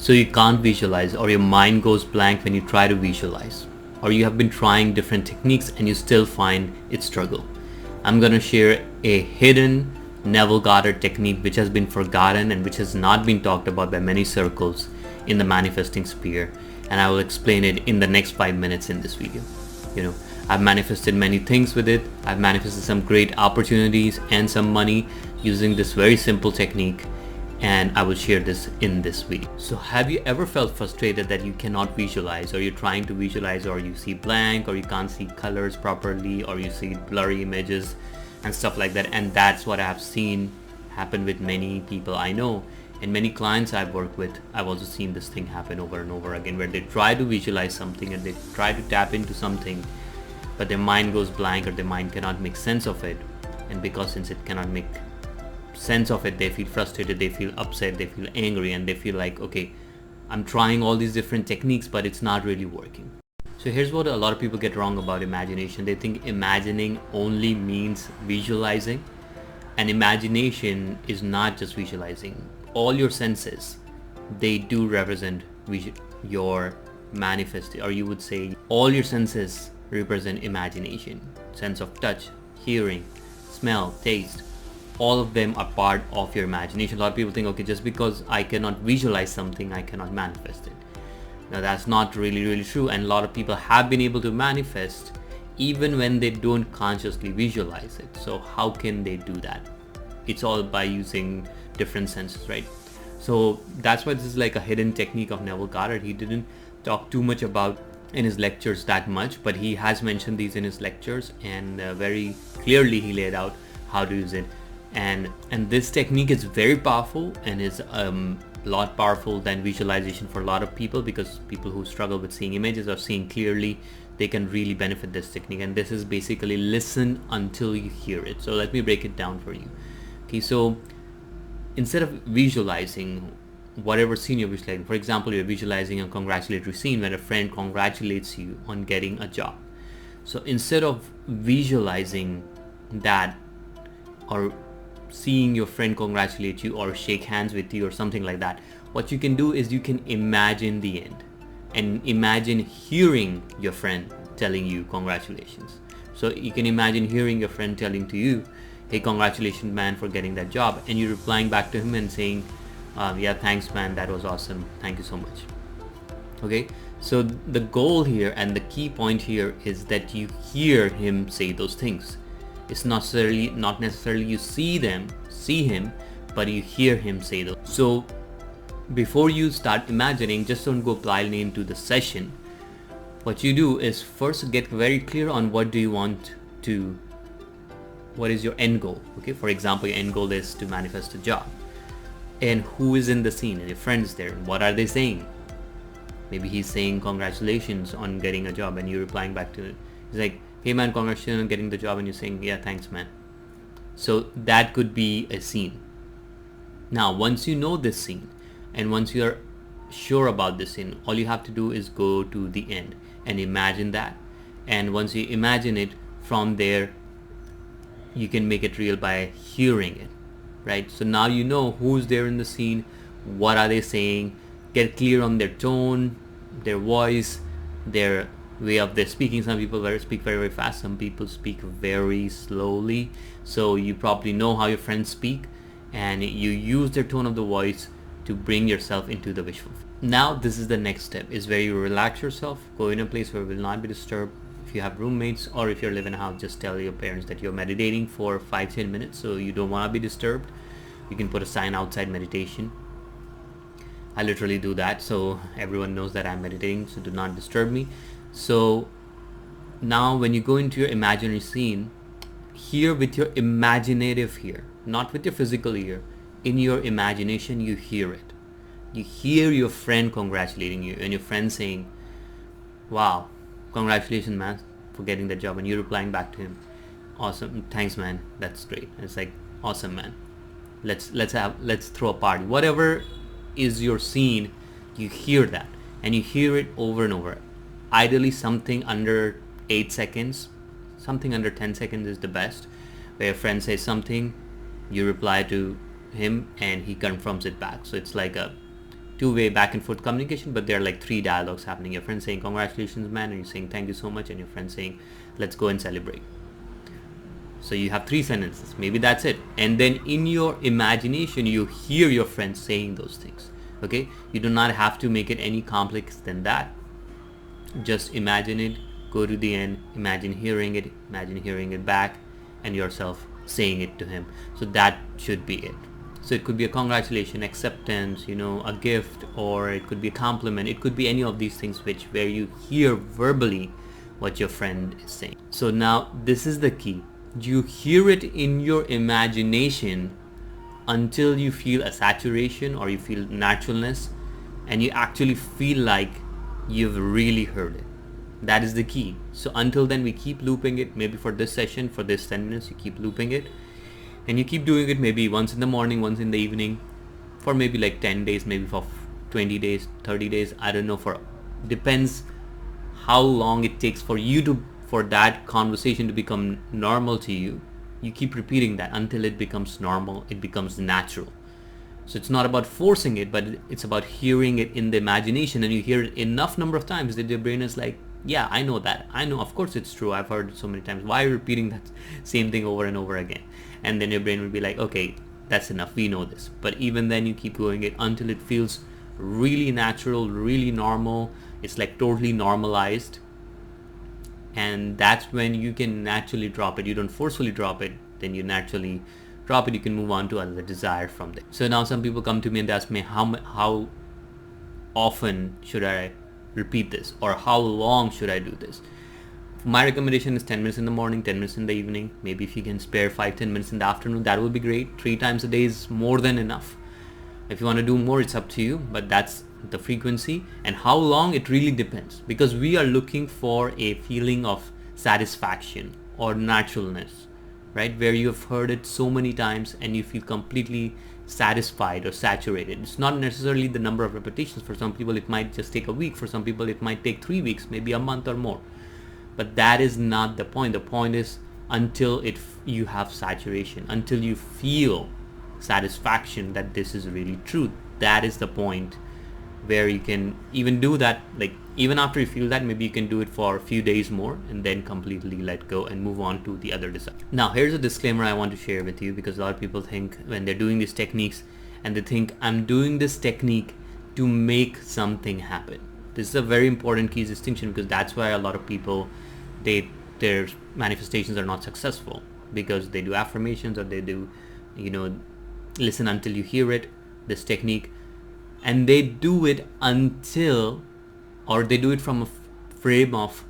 So you can't visualize, or your mind goes blank when you try to visualize, or you have been trying different techniques and you still find it struggle. I'm going to share a hidden Neville Goddard technique which has been forgotten and which has not been talked about by many circles in the manifesting sphere, and I will explain it in the next 5 minutes in this video. I've manifested many things with it. I've manifested some great opportunities and some money using this very simple technique, and I will share this in this video. So have you ever felt frustrated that you cannot visualize, or you're trying to visualize, or you see blank, or you can't see colors properly, or you see blurry images and stuff like that? And that's what I've seen happen with many people I know, and many clients I've worked with. I've also seen this thing happen over and over again, where they try to visualize something and they try to tap into something, but their mind goes blank, or their mind cannot make sense of it. And because since it cannot make sense of it, they feel frustrated, they feel upset, they feel angry, and they feel like, okay, I'm trying all these different techniques, but it's not really working. So here's what a lot of people get wrong about imagination. They think imagining only means visualizing, and imagination is not just visualizing. All your senses, they do represent your manifest, or you would say all your senses represent imagination. Sense of touch, hearing, smell, taste, all of them are part of your imagination. A lot of people think, okay, just because I cannot visualize something, I cannot manifest it. Now that's not really true, and a lot of people have been able to manifest even when they don't consciously visualize it. So how can they do that? It's all by using different senses, right? So that's why this is like a hidden technique of Neville Goddard. He didn't talk too much about in his lectures that much, but he has mentioned these in his lectures, and very clearly he laid out how to use it. And this technique is very powerful, and is a lot powerful than visualization for a lot of people, because people who struggle with seeing images or seeing clearly, they can really benefit this technique. And this is basically listen until you hear it. So let me break it down for you. Okay, so instead of visualizing whatever scene you're visualizing, for example, you're visualizing a congratulatory scene where a friend congratulates you on getting a job. So instead of visualizing that, or seeing your friend congratulate you or shake hands with you or something like that, what you can do is you can imagine the end, and imagine hearing your friend telling you congratulations. So you can imagine hearing your friend telling to you, hey, congratulations man for getting that job, and you're replying back to him and saying, yeah, thanks man, that was awesome, thank you so much. Okay, so the goal here and the key point here is that you hear him say those things. It's not necessarily you see him, but you hear him say those. So before you start imagining, just don't go blindly into the session. What you do is first get very clear on what is your end goal. Okay, for example, your end goal is to manifest a job, and who is in the scene, and your friends there, what are they saying? Maybe he's saying congratulations on getting a job, and you're replying back to it. He's like, hey man, congratulations on getting the job, and you're saying, yeah, thanks man. So that could be a scene. Now once you know this scene, and once you're sure about this scene, all you have to do is go to the end and imagine that. And once you imagine it, from there you can make it real by hearing it, right? So now you know who's there in the scene, what are they saying, get clear on their tone, their voice, their way of their speaking. Some people speak very fast, some people speak very slowly. So you probably know how your friends speak, and you use their tone of the voice to bring yourself into the visual. Now this is the next step, is where you relax yourself, go in a place where you will not be disturbed. If you have roommates, or if you're living in a house, just tell your parents that you're meditating for 5-10 minutes, so you don't want to be disturbed. You can put a sign outside meditation. I literally do that, so everyone knows that I'm meditating, so do not disturb me. So now when you go into your imaginary scene, hear with your imaginative ear, not with your physical ear. In your imagination, you hear it. You hear your friend congratulating you, and your friend saying, wow, congratulations man for getting the job, and you're replying back to him, awesome, thanks man, that's great. And it's like, awesome man, let's throw a party. Whatever is your scene, you hear that, and you hear it over and over. Ideally something under 8 seconds, something under 10 seconds is the best, where a friend says something, you reply to him and he confirms it back. So it's like a two-way back and forth communication, but there are like three dialogues happening. Your friend saying congratulations man, and you're saying thank you so much, and your friend saying let's go and celebrate. So you have three sentences, maybe that's it. And then in your imagination you hear your friend saying those things. Okay, you do not have to make it any complex than that. Just imagine it, go to the end, imagine hearing it back, and yourself saying it to him. So that should be it. So it could be a congratulation, acceptance, a gift, or it could be a compliment. It could be any of these things where you hear verbally what your friend is saying. So now this is the key. You hear it in your imagination until you feel a saturation or you feel naturalness, and you actually feel like you've really heard it. That is the key. So until then we keep looping it. Maybe for this session, for this 10 minutes, you keep looping it. And you keep doing it maybe once in the morning, once in the evening, for maybe like 10 days, maybe for 20 days, 30 days, I don't know, depends how long it takes for that conversation to become normal to you. You keep repeating that until it becomes normal, it becomes natural. So it's not about forcing it, but it's about hearing it in the imagination, and you hear it enough number of times that your brain is like, yeah, I know that. I know, of course it's true. I've heard it so many times. Why are you repeating that same thing over and over again? And then your brain will be like, okay, that's enough. We know this. But even then you keep going it until it feels really natural, really normal. It's like totally normalized. And that's when you can naturally drop it. You don't forcefully drop it. Then you naturally drop it. You can move on to other desire from there. So now some people come to me and ask me, how often should I repeat this, or how long should I do this? My recommendation is 10 minutes in the morning, 10 minutes in the evening. Maybe if you can spare 5-10 minutes in the afternoon, that would be great. 3 times a day is more than enough. If you want to do more, it's up to you, but that's the frequency. And how long, it really depends, because we are looking for a feeling of satisfaction or naturalness, right? Where you have heard it so many times and you feel completely satisfied or saturated. It's not necessarily the number of repetitions. For some people it might just take a week. For some people it might take 3 weeks, maybe a month or more. But that is not the point. The point is until you have saturation, until you feel satisfaction that this is really true. That is the point where you can even do that. Like even after you feel that, maybe you can do it for a few days more and then completely let go and move on to the other desire. Now here's a disclaimer I want to share with you, because a lot of people think when they're doing these techniques, and they think I'm doing this technique to make something happen. This is a very important key distinction, because that's why a lot of people, their manifestations are not successful, because they do affirmations, or they do listen until you hear it, this technique, and they do it or they do it from a frame of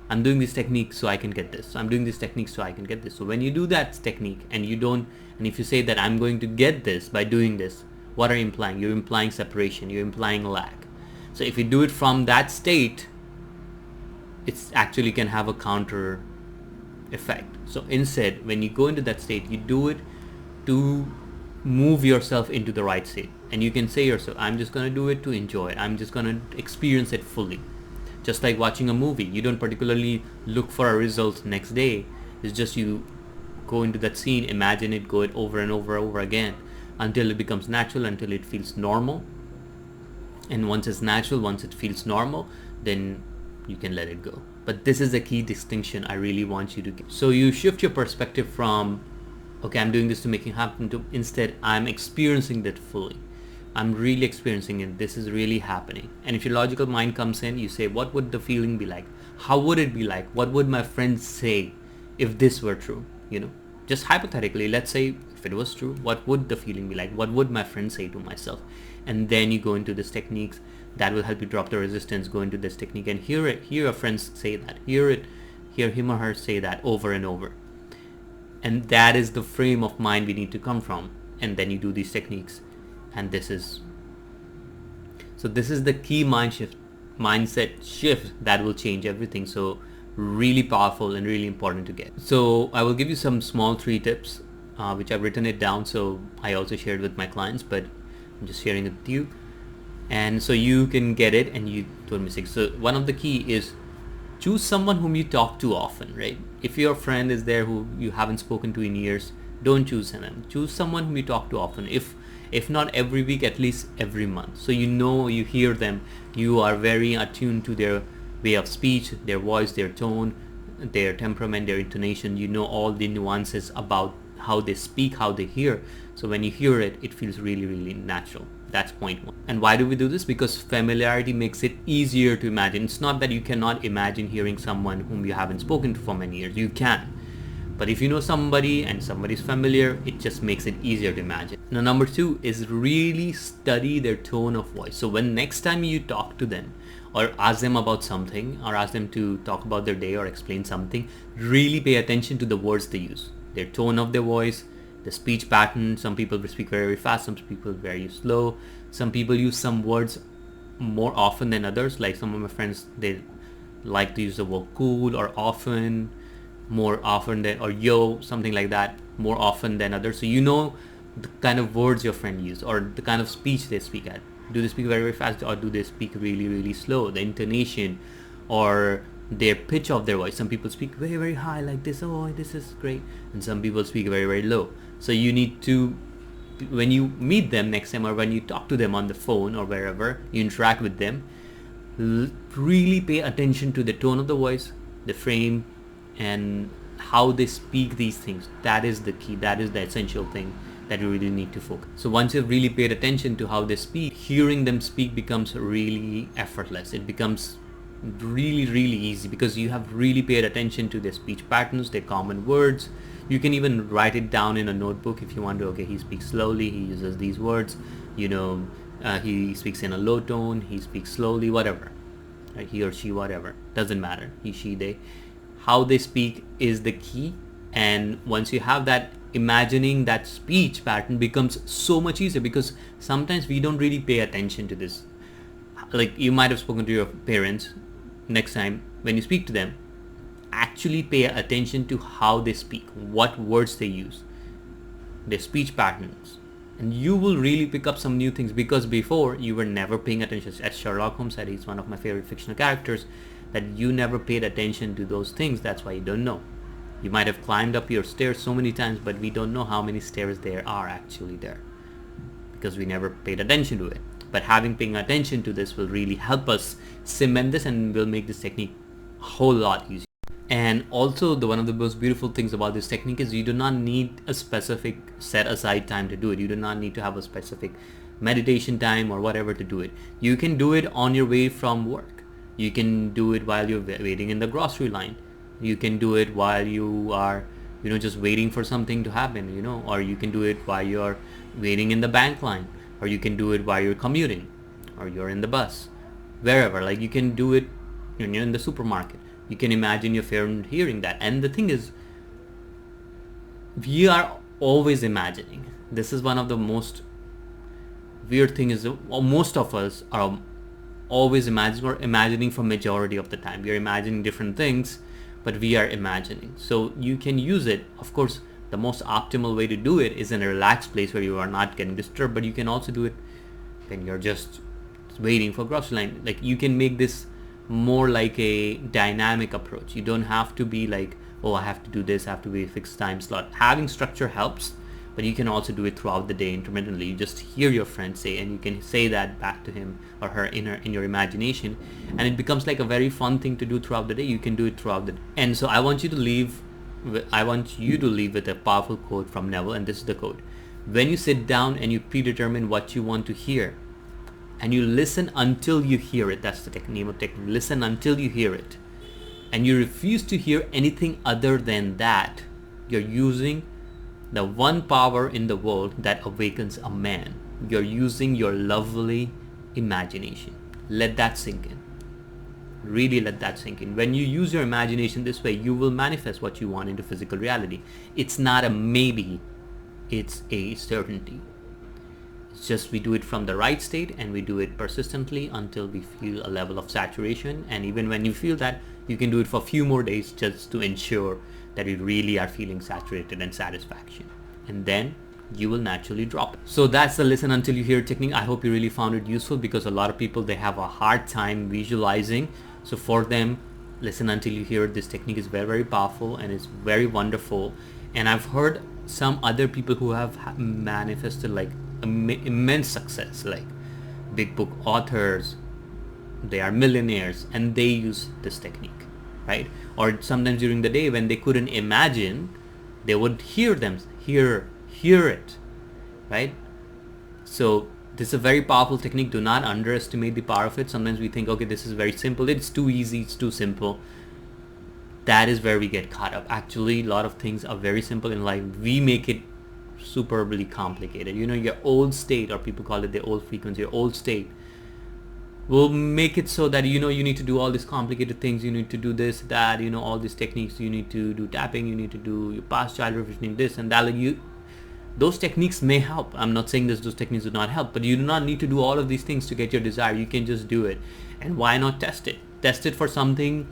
I'm doing this technique so I can get this. So I'm doing this technique so I can get this. So when you do that technique and if you say that I'm going to get this by doing this, what are you implying? You're implying separation. You're implying lack. So if you do it from that state, it's actually can have a counter effect. So instead, when you go into that state, you do it to move yourself into the right state. And you can say yourself, I'm just going to do it to enjoy it. I'm just going to experience it fully. Just like watching a movie, you don't particularly look for a result next day. It's just you go into that scene, imagine it, go it over and over again until it becomes natural, until it feels normal. And once it's natural, once it feels normal, then you can let it go. But this is a key distinction I really want you to get. So you shift your perspective from, okay, I'm doing this to make it happen, to instead I'm experiencing that fully. I'm really experiencing it. This is really happening. And if your logical mind comes in, you say, what would the feeling be like? How would it be like? What would my friends say if this were true? Just hypothetically, let's say if it was true, what would the feeling be like? What would my friends say to myself? And then you go into this techniques that will help you drop the resistance. Go into this technique and hear your friends say that. Hear him or her say that over and over. And that is the frame of mind we need to come from. And then you do these techniques. And this is the key mindset shift that will change everything. So really powerful and really important to get. So I will give you some small 3 tips, which I've written it down. So I also shared with my clients, but I'm just sharing it with you. And so you can get it and you don't miss it. So one of the key is choose someone whom you talk to often, right? If your friend is there who you haven't spoken to in years, don't choose them. Choose someone whom you talk to often. if not every week, at least every month. So you hear them, you are very attuned to their way of speech, their voice, their tone, their temperament, their intonation. You know all the nuances about how they speak, how they hear. So when you hear it, it feels really, really natural. That's point one. And why do we do this? Because familiarity makes it easier to imagine. It's not that you cannot imagine hearing someone whom you haven't spoken to for many years. You can. But if you know somebody and somebody's familiar, it just makes it easier to imagine. Now, number two is really study their tone of voice. So when next time you talk to them or ask them about something or ask them to talk about their day or explain something, really pay attention to the words they use, their tone of their voice, the speech pattern. Some people speak very, very fast, some people very slow. Some people use some words more often than others. Like some of my friends, they like to use the word cool or often, more often than, or yo, something like that, more often than others. So you know the kind of words your friend use or the kind of speech they speak at. Do they speak very, very fast or do they speak really, really slow? The intonation or their pitch of their voice. Some people speak very, very high like this, oh, this is great. And some people speak very, very low. So you need to, when you meet them next time or when you talk to them on the phone or wherever you interact with them, really pay attention to the tone of the voice, the frame, and how they speak these things. That is the key. That is the essential thing that you really need to focus. So once you've really paid attention to how they speak, hearing them speak becomes really effortless. It becomes really, really easy because you have really paid attention to their speech patterns, their common words. You can even write it down in a notebook if you want to. Okay, he speaks slowly, he uses these words, he speaks in a low tone, he speaks slowly, whatever, right? He or she, whatever, doesn't matter, he, she, they. How they speak is the key. And once you have that, imagining that speech pattern becomes so much easier because sometimes we don't really pay attention to this. Like you might have spoken to your parents. Next time when you speak to them, actually pay attention to how they speak, what words they use, their speech patterns, and you will really pick up some new things because before you were never paying attention. As Sherlock Holmes said, he's one of my favorite fictional characters, that you never paid attention to those things. That's why you don't know. You might have climbed up your stairs so many times, but we don't know how many stairs there are actually there because we never paid attention to it. But paying attention to this will really help us cement this and will make this technique a whole lot easier. And also one of the most beautiful things about this technique is you do not need a specific set aside time to do it. You do not need to have a specific meditation time or whatever to do it. You can do it on your way from work. You can do it while you're waiting in the grocery line. You can do it while you are, just waiting for something to happen, or you can do it while you're waiting in the bank line, or you can do it while you're commuting, or you're in the bus, wherever. Like you can do it when you're in the supermarket. You can imagine your friend hearing that. And the thing is, we are always imagining. This is one of the most weird thing is most of us are always imagining for majority of the time. We are imagining different things, but we are imagining. So you can use it. Of course, the most optimal way to do it is in a relaxed place where you are not getting disturbed, but you can also do it when you're just waiting for grocery line. Like you can make this more like a dynamic approach. You don't have to be like, oh, I have to do this, I have to be a fixed time slot. Having structure helps, but you can also do it throughout the day intermittently. You just hear your friend say, and you can say that back to him or her in your imagination, and it becomes like a very fun thing to do throughout the day. You can do it throughout the day. And so I want you to leave with a powerful quote from Neville, and this is the quote. When you sit down and you predetermine what you want to hear, and you listen until you hear it, that's the name of technique, listen until you hear it, and you refuse to hear anything other than that, you're using the one power in the world that awakens a man. You're using your lovely imagination. Let that sink in. Really let that sink in. When you use your imagination this way, you will manifest what you want into physical reality. It's not a maybe, it's a certainty. It's just we do it from the right state and we do it persistently until we feel a level of saturation. And even when you feel that, you can do it for a few more days just to ensure that you really are feeling saturated and satisfaction. And then you will naturally drop it. So that's the listen until you hear technique. I hope you really found it useful because a lot of people, they have a hard time visualizing. So for them, listen until you hear. This technique is very, very powerful and it's very wonderful. And I've heard some other people who have manifested like immense success, like big book authors, they are millionaires and they use this technique, right? Or sometimes during the day when they couldn't imagine, they would hear it, right? So this is a very powerful technique. Do not underestimate the power of it. Sometimes we think, okay, this is very simple, it's too easy, it's too simple. That is where we get caught up. Actually, a lot of things are very simple in life. We make it superbly complicated. You know, your old state, or people call it the old frequency, your old state, will make it so that, you know, you need to do all these complicated things. You need to do this, that, you know, all these techniques. You need to do tapping, you need to do your past child revisioning, this and that. Like, those techniques may help. I'm not saying those techniques do not help, but you do not need to do all of these things to get your desire. You can just do it. And why not test it? Test it for something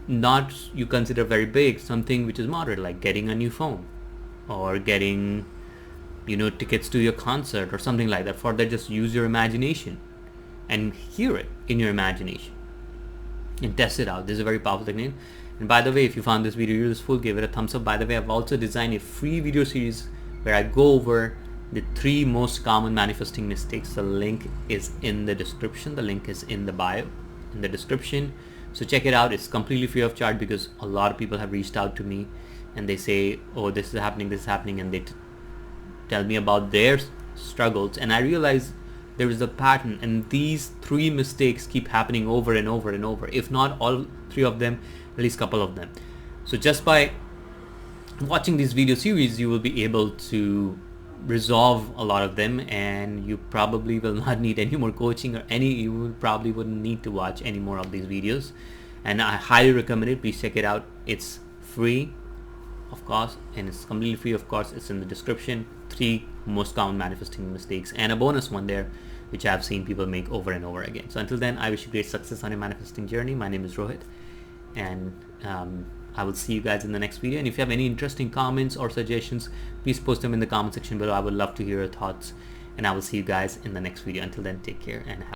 not you consider very big, something which is moderate, like getting a new phone, or getting, you know, tickets to your concert or something like that. For that, just use your imagination and hear it in your imagination and test it out. This is a very powerful technique. And by the way, if you found this video useful, give it a thumbs up. By the way, I've also designed a free video series where I go over the 3 most common manifesting mistakes. The link is in the description. The link is in the bio, in the description. So check it out. It's completely free of charge, because a lot of people have reached out to me and they say, oh, this is happening, and they tell me about their struggles, and I realize there is a pattern, and these 3 mistakes keep happening over and over and over, if not all 3 of them, at least a couple of them. So just by watching this video series, you will be able to resolve a lot of them, and you probably will not need any more coaching or you probably wouldn't need to watch any more of these videos. And I highly recommend it. Please check it out. It's free, of course, and it's completely free, of course. It's in the description. 3 most common manifesting mistakes, and a bonus one there which I've seen people make over and over again. So until then, I wish you great success on your manifesting journey. My name is Rohit, and I will see you guys in the next video. And if you have any interesting comments or suggestions, please post them in the comment section below. I would love to hear your thoughts, and I will see you guys in the next video. Until then, take care and have